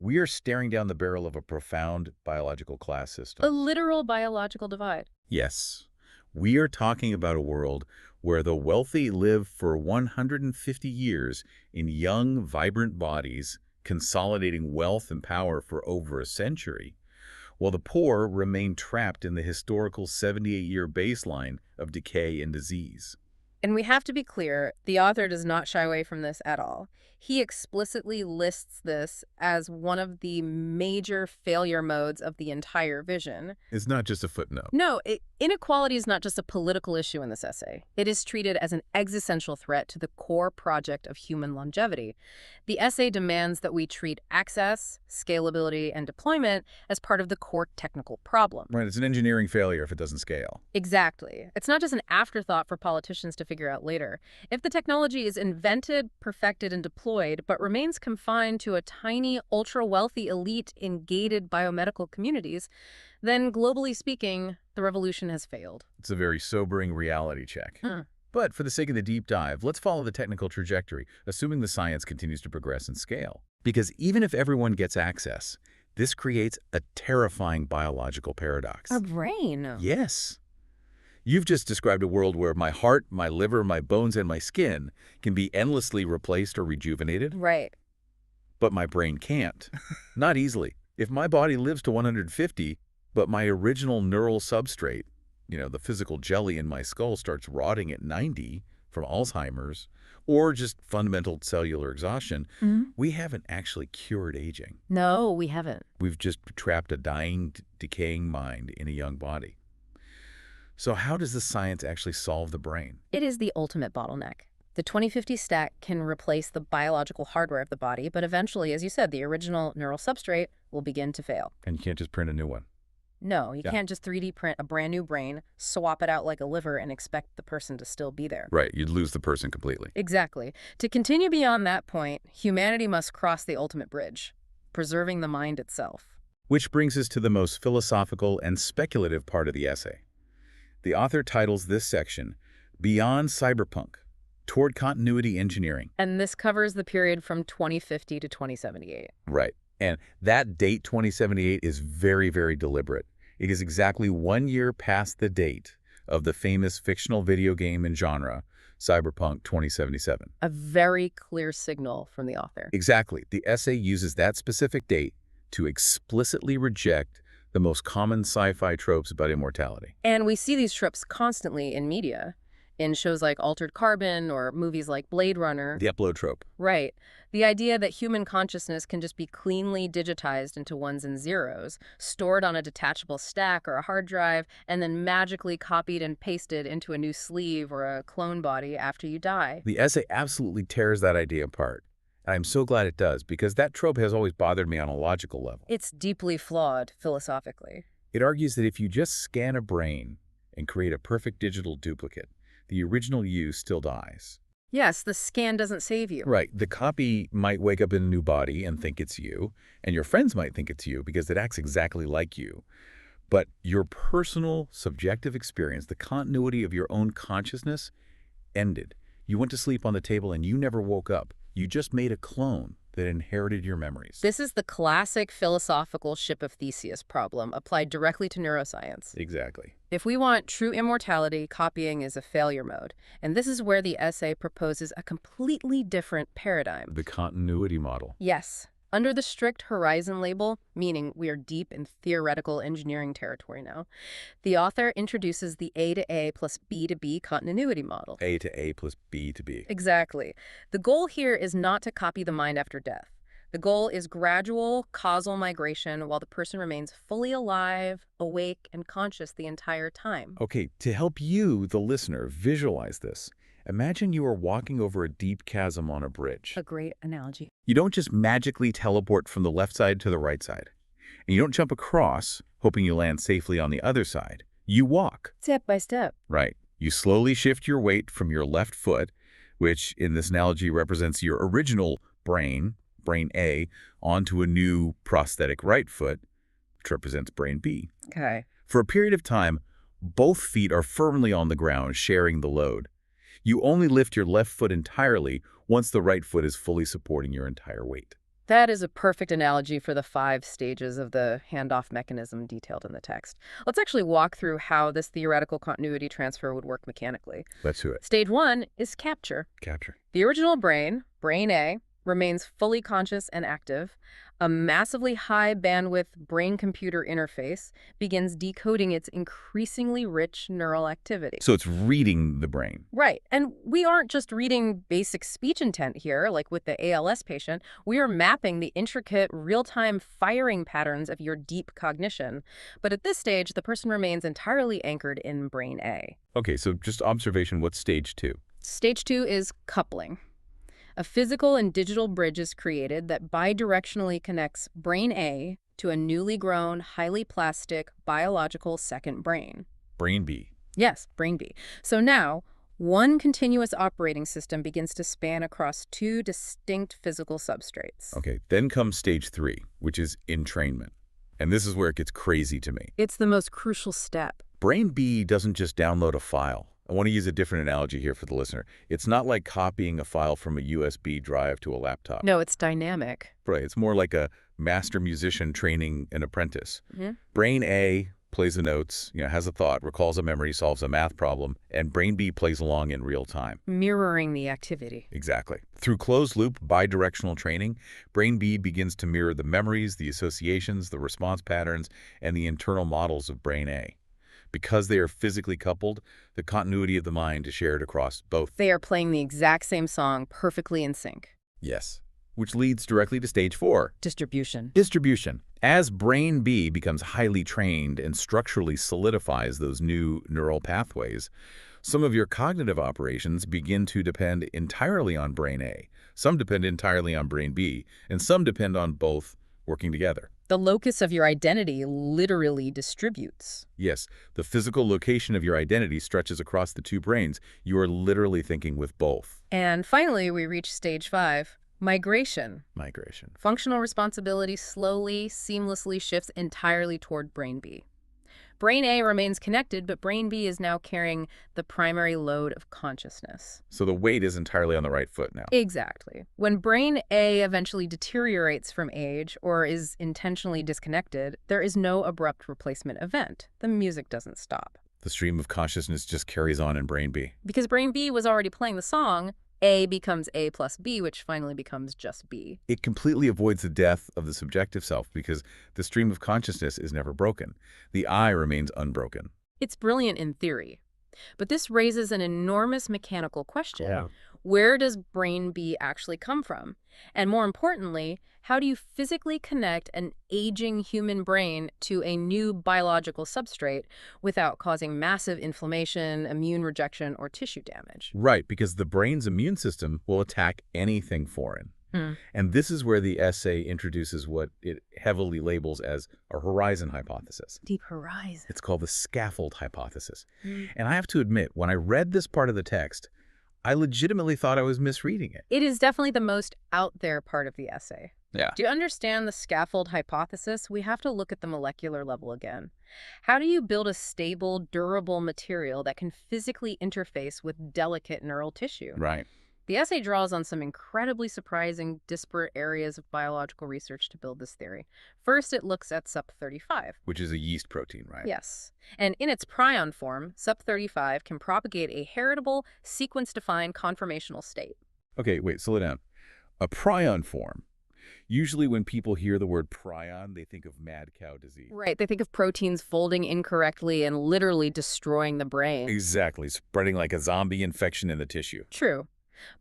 we are staring down the barrel of a profound biological class system. A literal biological divide. Yes, we are talking about a world where the wealthy live for 150 years in young, vibrant bodies, consolidating wealth and power for over a century, while the poor remain trapped in the historical 78-year baseline of decay and disease. And we have to be clear, the author does not shy away from this at all. He explicitly lists this as one of the major failure modes of the entire vision. It's not just a footnote. No, inequality is not just a political issue in this essay. It is treated as an existential threat to the core project of human longevity. The essay demands that we treat access, scalability, and deployment as part of the core technical problem. Right, it's an engineering failure if it doesn't scale. Exactly. It's not just an afterthought for politicians to figure out later. If the technology is invented, perfected, and deployed, but remains confined to a tiny, ultra-wealthy elite in gated biomedical communities, then globally speaking, the revolution has failed. It's a very sobering reality check. But for the sake of the deep dive, let's follow the technical trajectory, assuming the science continues to progress and scale. Because even if everyone gets access, this creates a terrifying biological paradox. Our brain. Yes. You've just described a world where my heart, my liver, my bones, and my skin can be endlessly replaced or rejuvenated. Right. But my brain can't. Not easily. If my body lives to 150, but my original neural substrate, the physical jelly in my skull starts rotting at 90 from Alzheimer's, or just fundamental cellular exhaustion, we haven't actually cured aging. No, we haven't. We've just trapped a dying, decaying mind in a young body. So how does the science actually solve the brain? It is the ultimate bottleneck. The 2050 stack can replace the biological hardware of the body, but eventually, as you said, the original neural substrate will begin to fail. And you can't just print a new one. No, you can't just 3D print a brand new brain, swap it out like a liver, and expect the person to still be there. Right, you'd lose the person completely. Exactly. To continue beyond that point, humanity must cross the ultimate bridge, preserving the mind itself. Which brings us to the most philosophical and speculative part of the essay. The author titles this section, Beyond Cyberpunk, toward continuity engineering. And this covers the period from 2050 to 2078. Right. And that date, 2078, is very, very deliberate. It is exactly 1 year past the date of the famous fictional video game and genre, Cyberpunk 2077. A very clear signal from the author. Exactly. The essay uses that specific date to explicitly reject the most common sci-fi tropes about immortality. And we see these tropes constantly in media, in shows like Altered Carbon or movies like Blade Runner. The upload trope. Right. The idea that human consciousness can just be cleanly digitized into ones and zeros, stored on a detachable stack or a hard drive, and then magically copied and pasted into a new sleeve or a clone body after you die. The essay absolutely tears that idea apart. And I'm so glad it does, because that trope has always bothered me on a logical level. It's deeply flawed philosophically. It argues that if you just scan a brain and create a perfect digital duplicate, the original you still dies. Yes, the scan doesn't save you. Right. The copy might wake up in a new body and think it's you, and your friends might think it's you because it acts exactly like you. But your personal, subjective experience, the continuity of your own consciousness, ended. You went to sleep on the table and you never woke up. You just made a clone that inherited your memories. This is the classic philosophical ship of Theseus problem applied directly to neuroscience. Exactly. If we want true immortality, copying is a failure mode. And this is where the essay proposes a completely different paradigm. The continuity model. Yes. Under the strict horizon label, meaning we are deep in theoretical engineering territory now, the author introduces the A to A plus B to B continuity model. A to A plus B to B. Exactly. The goal here is not to copy the mind after death. The goal is gradual causal migration while the person remains fully alive, awake, and conscious the entire time. Okay, to help you, the listener, visualize this, imagine you are walking over a deep chasm on a bridge. A great analogy. You don't just magically teleport from the left side to the right side. And you don't jump across, hoping you land safely on the other side. You walk. Step by step. Right. You slowly shift your weight from your left foot, which in this analogy represents your original brain A, onto a new prosthetic right foot, which represents brain B. Okay. For a period of time, both feet are firmly on the ground, sharing the load. You only lift your left foot entirely once the right foot is fully supporting your entire weight. That is a perfect analogy for the 5 stages of the handoff mechanism detailed in the text. Let's actually walk through how this theoretical continuity transfer would work mechanically. Let's do it. Stage 1 is capture. Capture. The original brain A, remains fully conscious and active. A massively high bandwidth brain-computer interface begins decoding its increasingly rich neural activity. So it's reading the brain. Right. And we aren't just reading basic speech intent here, like with the ALS patient. We are mapping the intricate, real-time firing patterns of your deep cognition. But at this stage, the person remains entirely anchored in brain A. Okay, so just observation, what's stage 2? Stage 2 is coupling. A physical and digital bridge is created that bidirectionally connects brain A to a newly grown, highly plastic, biological second brain. Brain B. Yes, brain B. So now, one continuous operating system begins to span across 2 distinct physical substrates. Okay, then comes stage 3, which is entrainment. And this is where it gets crazy to me. It's the most crucial step. Brain B doesn't just download a file. I want to use a different analogy here for the listener. It's not like copying a file from a USB drive to a laptop. No, it's dynamic. Right, it's more like a master musician training an apprentice. Mm-hmm. Brain A plays the notes, has a thought, recalls a memory, solves a math problem, and Brain B plays along in real time. Mirroring the activity. Exactly. Through closed-loop, bidirectional training, Brain B begins to mirror the memories, the associations, the response patterns, and the internal models of Brain A. Because they are physically coupled, the continuity of the mind is shared across both. They are playing the exact same song perfectly in sync. Yes. Which leads directly to stage 4. Distribution. Distribution. As Brain B becomes highly trained and structurally solidifies those new neural pathways, some of your cognitive operations begin to depend entirely on Brain A. Some depend entirely on Brain B, and some depend on both working together. The locus of your identity literally distributes. Yes, the physical location of your identity stretches across the 2 brains. You are literally thinking with both. And finally, we reach stage 5, migration. Migration. Functional responsibility slowly, seamlessly shifts entirely toward Brain B. Brain A remains connected, but brain B is now carrying the primary load of consciousness. So the weight is entirely on the right foot now. Exactly. When brain A eventually deteriorates from age or is intentionally disconnected, there is no abrupt replacement event. The music doesn't stop. The stream of consciousness just carries on in brain B. Because brain B was already playing the song, A becomes A plus B, which finally becomes just B. It completely avoids the death of the subjective self because the stream of consciousness is never broken. The I remains unbroken. It's brilliant in theory. But this raises an enormous mechanical question. Yeah. Where does brain B actually come from? And more importantly, how do you physically connect an aging human brain to a new biological substrate without causing massive inflammation, immune rejection, or tissue damage? Right, because the brain's immune system will attack anything foreign. And this is where the essay introduces what it heavily labels as a horizon hypothesis. Deep horizon. It's called the scaffold hypothesis. And I have to admit, when I read this part of the text, I legitimately thought I was misreading it. It is definitely the most out there part of the essay. Yeah. To understand the scaffold hypothesis, we have to look at the molecular level again. How do you build a stable, durable material that can physically interface with delicate neural tissue? Right. The essay draws on some incredibly surprising, disparate areas of biological research to build this theory. First, it looks at SUP35. Which is a yeast protein, right? Yes. And in its prion form, SUP35 can propagate a heritable, sequence-defined conformational state. Okay, wait, slow down. A prion form. Usually when people hear the word prion, they think of mad cow disease. Right. They think of proteins folding incorrectly and literally destroying the brain. Exactly, spreading like a zombie infection in the tissue. True.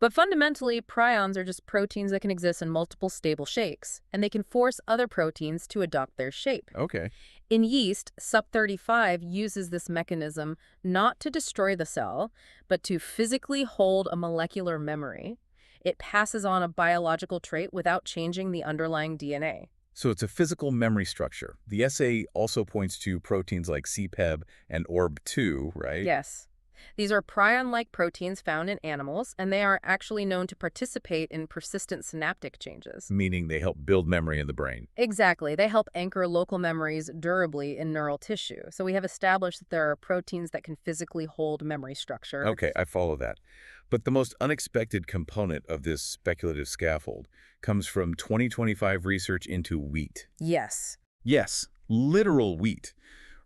But fundamentally, prions are just proteins that can exist in multiple stable shapes, and they can force other proteins to adopt their shape. Okay. In yeast, SUP35 uses this mechanism not to destroy the cell, but to physically hold a molecular memory. It passes on a biological trait without changing the underlying DNA. So it's a physical memory structure. The essay also points to proteins like CPEB and ORB2, right? Yes. These are prion-like proteins found in animals, and they are actually known to participate in persistent synaptic changes. Meaning they help build memory in the brain. Exactly. They help anchor local memories durably in neural tissue. So we have established that there are proteins that can physically hold memory structure. Okay, I follow that. But the most unexpected component of this speculative scaffold comes from 2025 research into wheat. Yes. Yes, literal wheat.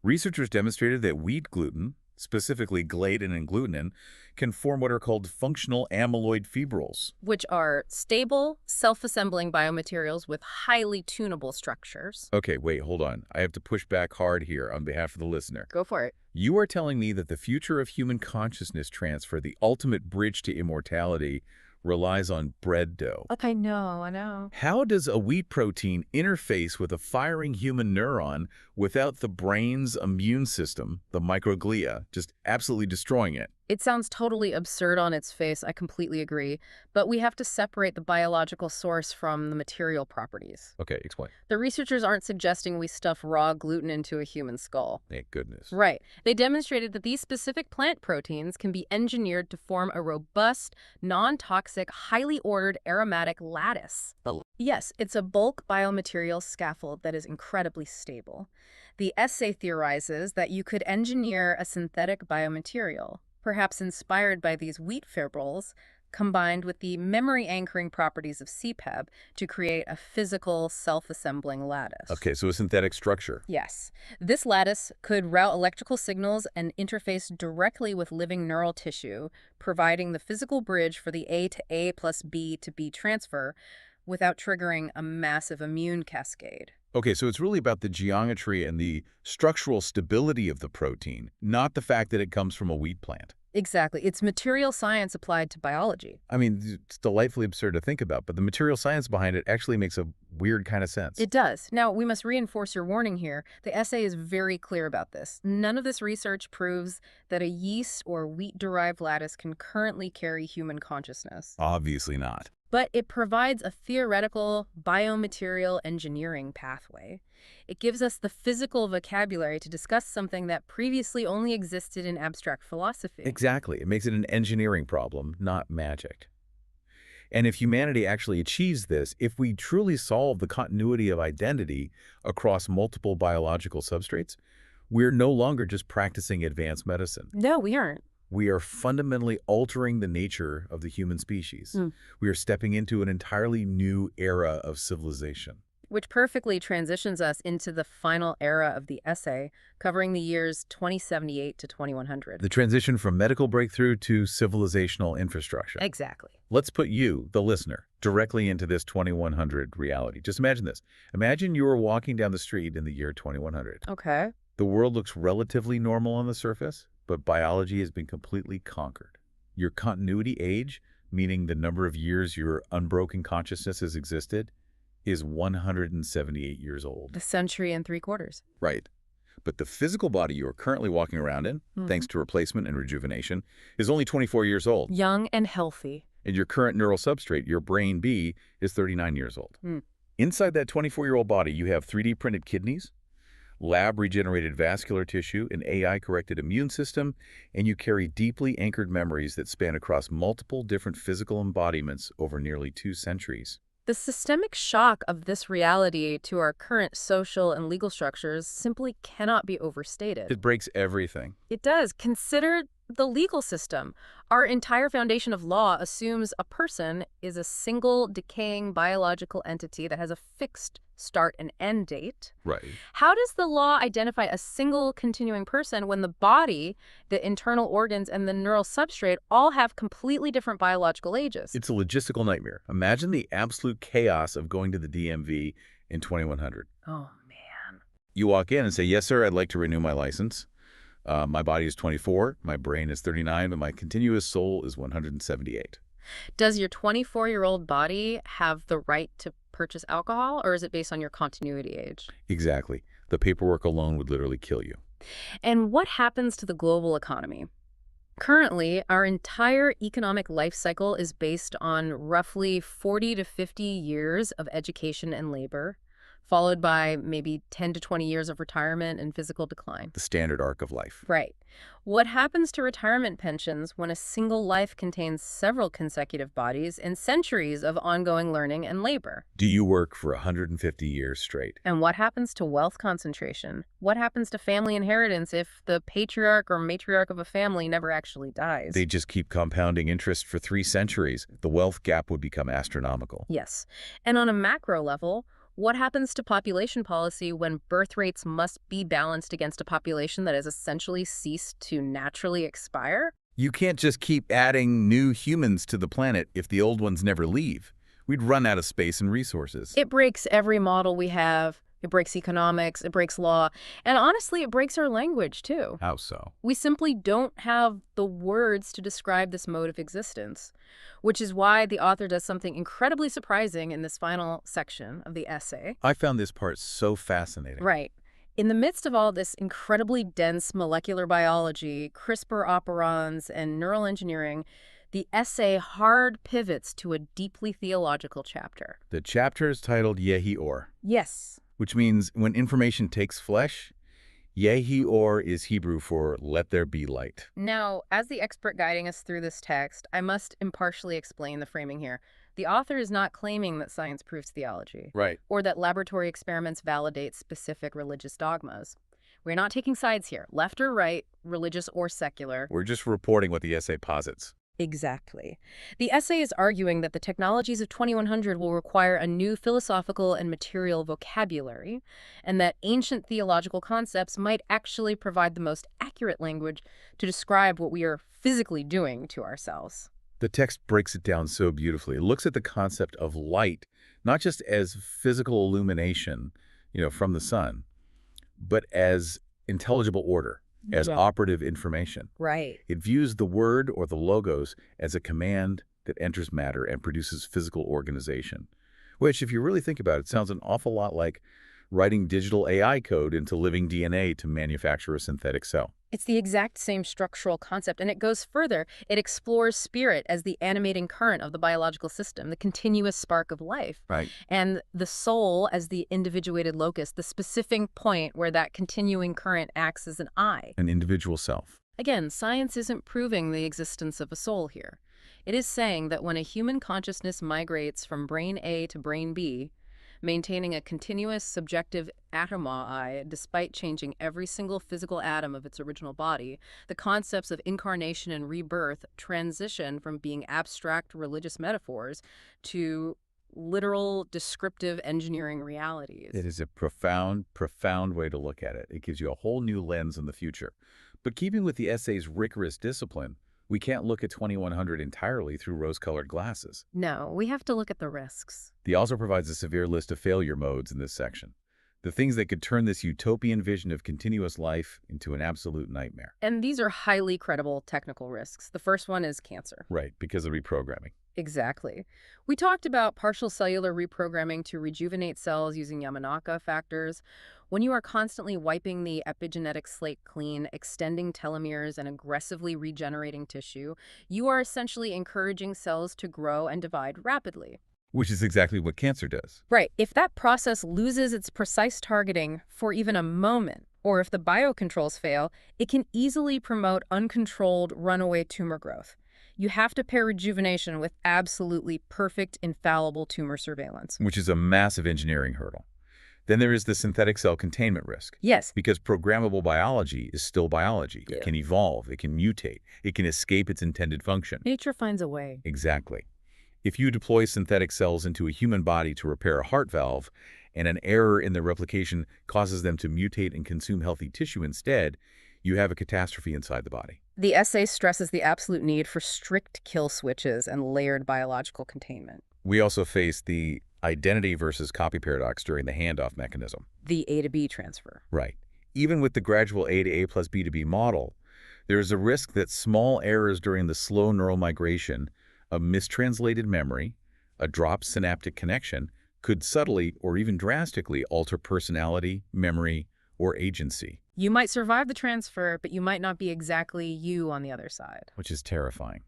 Researchers demonstrated that wheat gluten, specifically gliadin and glutenin, can form what are called functional amyloid fibrils. Which are stable, self-assembling biomaterials with highly tunable structures. Okay, wait, hold on. I have to push back hard here on behalf of the listener. Go for it. You are telling me that the future of human consciousness transfer, the ultimate bridge to immortality, relies on bread dough. Okay, no, I know. How does a wheat protein interface with a firing human neuron without the brain's immune system, the microglia, just absolutely destroying it? It sounds totally absurd on its face, I completely agree, but we have to separate the biological source from the material properties. Okay, explain. The researchers aren't suggesting we stuff raw gluten into a human skull. Thank goodness. Right. They demonstrated that these specific plant proteins can be engineered to form a robust, non-toxic, highly ordered aromatic lattice. Yes, it's a bulk biomaterial scaffold that is incredibly stable. The essay theorizes that you could engineer a synthetic biomaterial, perhaps inspired by these wheat fibrils, combined with the memory-anchoring properties of CPEB to create a physical, self-assembling lattice. Okay, so a synthetic structure. Yes. This lattice could route electrical signals and interface directly with living neural tissue, providing the physical bridge for the A to A plus B to B transfer without triggering a massive immune cascade. Okay, so it's really about the geometry and the structural stability of the protein, not the fact that it comes from a wheat plant. Exactly. It's material science applied to biology. I mean, it's delightfully absurd to think about, but the material science behind it actually makes a weird kind of sense. It does. Now, we must reinforce your warning here. The essay is very clear about this. None of this research proves that a yeast or wheat-derived lattice can currently carry human consciousness. Obviously not. But it provides a theoretical biomaterial engineering pathway. It gives us the physical vocabulary to discuss something that previously only existed in abstract philosophy. Exactly. It makes it an engineering problem, not magic. And if humanity actually achieves this, if we truly solve the continuity of identity across multiple biological substrates, We're no longer just practicing advanced medicine. No, we aren't. We are fundamentally altering the nature of the human species. Mm. We are stepping into an entirely new era of civilization. Which perfectly transitions us into the final era of the essay, covering the years 2078 to 2100. The transition from medical breakthrough to civilizational infrastructure. Exactly. Let's put you, the listener, directly into this 2100 reality. Just imagine this. Imagine you are walking down the street in the year 2100. Okay. The world looks relatively normal on the surface, but biology has been completely conquered. Your continuity age, meaning the number of years your unbroken consciousness has existed, is 178 years old. A century and 3/4. Right. But the physical body you are currently walking around in, thanks to replacement and rejuvenation, is only 24 years old. Young and healthy. And your current neural substrate, your brain B, is 39 years old. Mm. Inside that 24-year-old body, you have 3D printed kidneys, lab-regenerated vascular tissue, an AI-corrected immune system, and you carry deeply anchored memories that span across multiple different physical embodiments over nearly 2 centuries. The systemic shock of this reality to our current social and legal structures simply cannot be overstated. It breaks everything. It does. Consider the legal system. Our entire foundation of law assumes a person is a single decaying biological entity that has a fixed start and end date. Right. How does the law identify a single continuing person when the body, the internal organs, and the neural substrate all have completely different biological ages? It's a logistical nightmare. Imagine the absolute chaos of going to the DMV in 2100. Oh, man. You walk in and say, "Yes, sir, I'd like to renew my license. My body is 24, my brain is 39, but my continuous soul is 178. Does your 24-year-old body have the right to purchase alcohol, or is it based on your continuity age? Exactly. The paperwork alone would literally kill you. And what happens to the global economy? Currently, our entire economic life cycle is based on roughly 40 to 50 years of education and labor, followed by maybe 10 to 20 years of retirement and physical decline. The standard arc of life. Right. What happens to retirement pensions when a single life contains several consecutive bodies and centuries of ongoing learning and labor? Do you work for 150 years straight? And what happens to wealth concentration? What happens to family inheritance if the patriarch or matriarch of a family never actually dies? They just keep compounding interest for 3 centuries. The wealth gap would become astronomical. Yes. And on a macro level, what happens to population policy when birth rates must be balanced against a population that has essentially ceased to naturally expire? You can't just keep adding new humans to the planet if the old ones never leave. We'd run out of space and resources. It breaks every model we have. It breaks economics, it breaks law, and honestly, it breaks our language, too. How so? We simply don't have the words to describe this mode of existence, which is why the author does something incredibly surprising in this final section of the essay. I found this part so fascinating. Right. In the midst of all this incredibly dense molecular biology, CRISPR operons, and neural engineering, the essay hard pivots to a deeply theological chapter. The chapter is titled Yehi Or, Yes. which means when information takes flesh. Yehi Or is Hebrew for let there be light. Now, as the expert guiding us through this text, I must impartially explain the framing here. The author is not claiming that science proves theology, Right. or that laboratory experiments validate specific religious dogmas. We're not taking sides here, left or right, religious or secular. We're just reporting what the essay posits. Exactly. The essay is arguing that the technologies of 2100 will require a new philosophical and material vocabulary, and that ancient theological concepts might actually provide the most accurate language to describe what we are physically doing to ourselves. The text breaks it down so beautifully. It looks at the concept of light, not just as physical illumination, from the sun, but as intelligible order, as operative information. Right. It views the word or the logos as a command that enters matter and produces physical organization, which, if you really think about it, sounds an awful lot like writing digital AI code into living DNA to manufacture a synthetic cell. It's the exact same structural concept, and it goes further. It explores spirit as the animating current of the biological system, the continuous spark of life. Right. And the soul as the individuated locus, the specific point where that continuing current acts as an eye. An individual self. Again, science isn't proving the existence of a soul here. It is saying that when a human consciousness migrates from brain A to brain B, maintaining a continuous subjective atomoi despite changing every single physical atom of its original body. The concepts of incarnation and rebirth transition from being abstract religious metaphors to literal descriptive engineering realities. It is a profound, profound way to look at it. It gives you a whole new lens on the future. But keeping with the essay's rigorous discipline, we can't look at 2100 entirely through rose-colored glasses. No, we have to look at the risks. The author provides a severe list of failure modes in this section. The things that could turn this utopian vision of continuous life into an absolute nightmare. And these are highly credible technical risks. The first one is cancer. Right, because of reprogramming. Exactly. We talked about partial cellular reprogramming to rejuvenate cells using Yamanaka factors. When you are constantly wiping the epigenetic slate clean, extending telomeres, and aggressively regenerating tissue, you are essentially encouraging cells to grow and divide rapidly. Which is exactly what cancer does. Right. If that process loses its precise targeting for even a moment, or if the biocontrols fail, it can easily promote uncontrolled runaway tumor growth. You have to pair rejuvenation with absolutely perfect, infallible tumor surveillance. Which is a massive engineering hurdle. Then there is the synthetic cell containment risk. Yes. Because programmable biology is still biology. Yeah. It can evolve, it can mutate, it can escape its intended function. Nature finds a way. Exactly. If you deploy synthetic cells into a human body to repair a heart valve, and an error in their replication causes them to mutate and consume healthy tissue instead, you have a catastrophe inside the body. The essay stresses the absolute need for strict kill switches and layered biological containment. We also face the identity versus copy paradox during the handoff mechanism. The A to B transfer. Right. Even with the gradual A to A plus B to B model, there is a risk that small errors during the slow neural migration, a mistranslated memory, a dropped synaptic connection, could subtly or even drastically alter personality, memory, or agency. You might survive the transfer, but you might not be exactly you on the other side. Which is terrifying.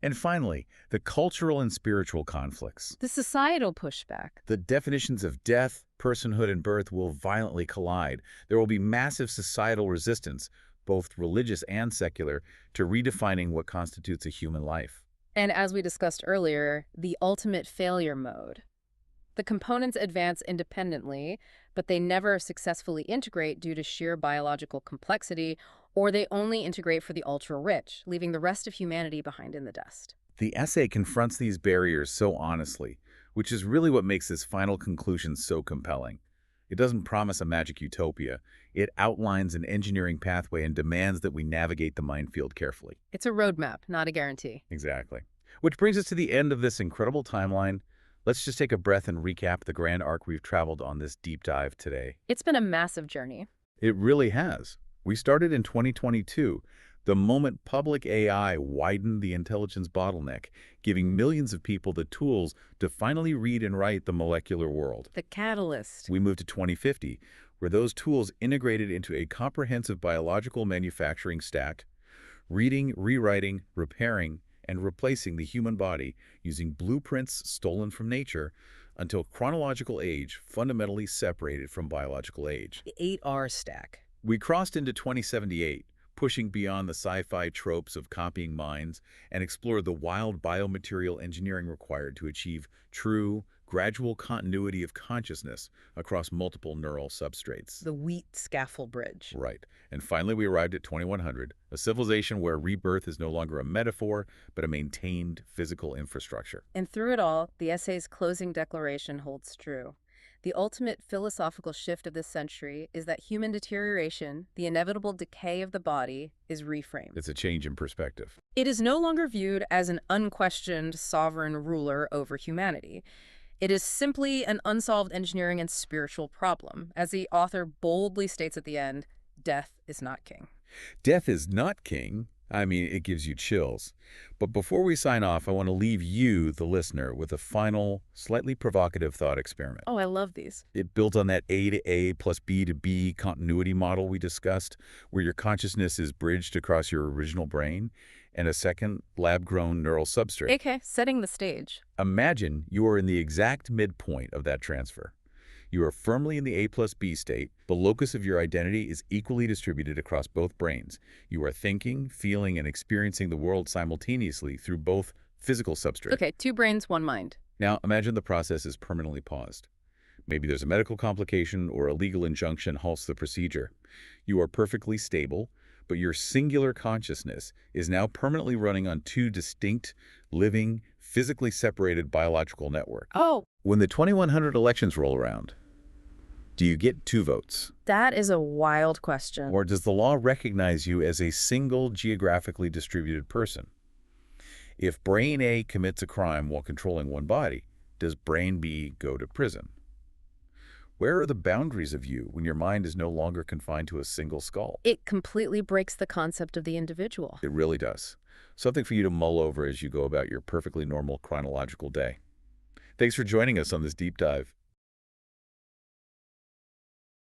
And finally, the cultural and spiritual conflicts. The societal pushback. The definitions of death, personhood, and birth will violently collide. There will be massive societal resistance, both religious and secular, to redefining what constitutes a human life. And as we discussed earlier, the ultimate failure mode. The components advance independently, but they never successfully integrate due to sheer biological complexity, or they only integrate for the ultra-rich, leaving the rest of humanity behind in the dust. The essay confronts these barriers so honestly, which is really what makes this final conclusion so compelling. It doesn't promise a magic utopia. It outlines an engineering pathway and demands that we navigate the minefield carefully. It's a roadmap, not a guarantee. Exactly. Which brings us to the end of this incredible timeline. Let's just take a breath and recap the grand arc we've traveled on this deep dive today. It's been a massive journey. It really has. We started in 2022, the moment public AI widened the intelligence bottleneck, giving millions of people the tools to finally read and write the molecular world. The catalyst. We moved to 2050, where those tools integrated into a comprehensive biological manufacturing stack, reading, rewriting, repairing, and replacing the human body using blueprints stolen from nature until chronological age fundamentally separated from biological age. The 8R stack. We crossed into 2078, pushing beyond the sci-fi tropes of copying minds and explored the wild biomaterial engineering required to achieve true, gradual continuity of consciousness across multiple neural substrates. The wheat scaffold bridge. Right. And finally, we arrived at 2100, a civilization where rebirth is no longer a metaphor, but a maintained physical infrastructure. And through it all, the essay's closing declaration holds true. The ultimate philosophical shift of this century is that human deterioration, the inevitable decay of the body, is reframed. It's a change in perspective. It is no longer viewed as an unquestioned sovereign ruler over humanity. It is simply an unsolved engineering and spiritual problem. As the author boldly states at the end, death is not king. Death is not king. I mean, it gives you chills. But before we sign off, I want to leave you, the listener, with a final, slightly provocative thought experiment. Oh, I love these. It builds on that A to A plus B to B continuity model we discussed, where your consciousness is bridged across your original brain and a second lab-grown neural substrate. Okay, setting the stage. Imagine you are in the exact midpoint of that transfer. You are firmly in the A plus B state. The locus of your identity is equally distributed across both brains. You are thinking, feeling, and experiencing the world simultaneously through both physical substrates. Okay, 2 brains, 1 mind. Now, imagine the process is permanently paused. Maybe there's a medical complication or a legal injunction halts the procedure. You are perfectly stable, but your singular consciousness is now permanently running on two distinct, living, physically separated biological networks. Oh, When the 2100 elections roll around, do you get 2 votes? that is a wild question. Or does the law recognize you as a single geographically distributed person? If Brain A commits a crime while controlling one body, does Brain B go to prison? Where are the boundaries of you when your mind is no longer confined to a single skull? It completely breaks the concept of the individual. It really does. Something for you to mull over as you go about your perfectly normal chronological day. Thanks for joining us on this deep dive.